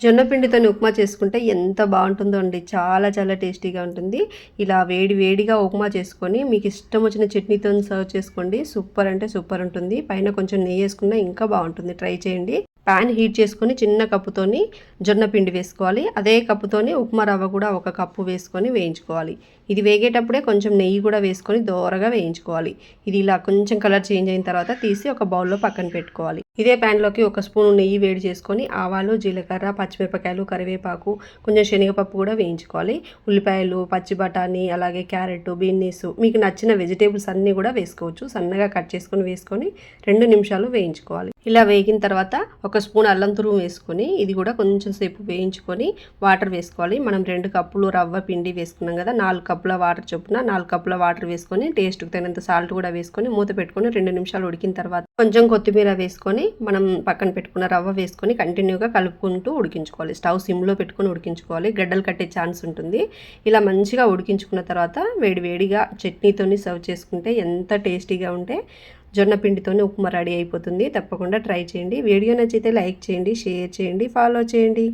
జొన్న పిండితోని ఉప్మా చేసుకుంటే ఎంత బాగుంటుందో అండి. చాలా చాలా టేస్టీగా ఉంటుంది. ఇలా వేడి వేడిగా ఉప్మా చేసుకొని మీకు ఇష్టం వచ్చిన చట్నీతోని సర్వ్ చేసుకోండి. సూపర్ అంటే సూపర్ ఉంటుంది. పైన కొంచెం నెయ్యి వేసుకున్నా ఇంకా బాగుంటుంది. ట్రై చేయండి. ప్యాన్ హీట్ చేసుకొని చిన్న కప్పుతోని జొన్న పిండి వేసుకోవాలి. అదే కప్పుతోని ఉప్మా రవ్వ కూడా ఒక కప్పు వేసుకొని వేయించుకోవాలి. ఇది వేగేటప్పుడే కొంచెం నెయ్యి కూడా వేసుకొని దోరగా వేయించుకోవాలి. ఇది ఇలా కొంచెం కలర్ చేంజ్ అయిన తర్వాత తీసి ఒక బౌల్లో పక్కన పెట్టుకోవాలి. ఇదే ప్యాన్లోకి ఒక స్పూన్ నెయ్యి వేడి చేసుకొని ఆవాలు, జీలకర్ర, పచ్చిమిరపకాయలు, కరివేపాకు, కొంచెం శనగపప్పు కూడా వేయించుకోవాలి. ఉల్లిపాయలు, పచ్చి బఠానీ, అలాగే క్యారెట్, బీన్నీస్ మీకు నచ్చిన వెజిటేబుల్స్ అన్నీ కూడా వేసుకోవచ్చు. సన్నగా కట్ చేసుకొని వేసుకొని 2 నిమిషాలు వేయించుకోవాలి. ఇలా వేగిన తర్వాత ఒక స్పూన్ అల్లం తురుము వేసుకొని ఇది కూడా కొంచెం సేపు వేయించుకొని వాటర్ వేసుకోవాలి. మనం 2 కప్పులు రవ్వ పిండి వేసుకున్నాం కదా, 4 కప్పుల వాటర్ చొప్పున 4 కప్పుల వాటర్ వేసుకొని టేస్ట్కి తగినంత సాల్ట్ కూడా వేసుకొని మూత పెట్టుకొని 2 నిమిషాలు ఉడికిన తర్వాత కొంచెం కొత్తిమీర వేసుకొని మనం పక్కన పెట్టుకున్న రవ్వ వేసుకొని కంటిన్యూగా కలుపుకుంటూ ఉడికించుకోవాలి. స్టవ్ సిమ్లో పెట్టుకొని ఉడికించుకోవాలి. గడ్డలు కట్టే ఛాన్స్ ఉంటుంది. ఇలా మంచిగా ఉడికించుకున్న తర్వాత వేడి వేడిగా చట్నీతోని సర్వ్ చేసుకుంటే ఎంత టేస్టీగా ఉంటే జొన్న పిండితోనే ఉప్మా రెడీ అయిపోతుంది. తప్పకుండా ట్రై చేయండి. వీడియో నచ్చితే లైక్ చేయండి, షేర్ చేయండి, ఫాలో చేయండి.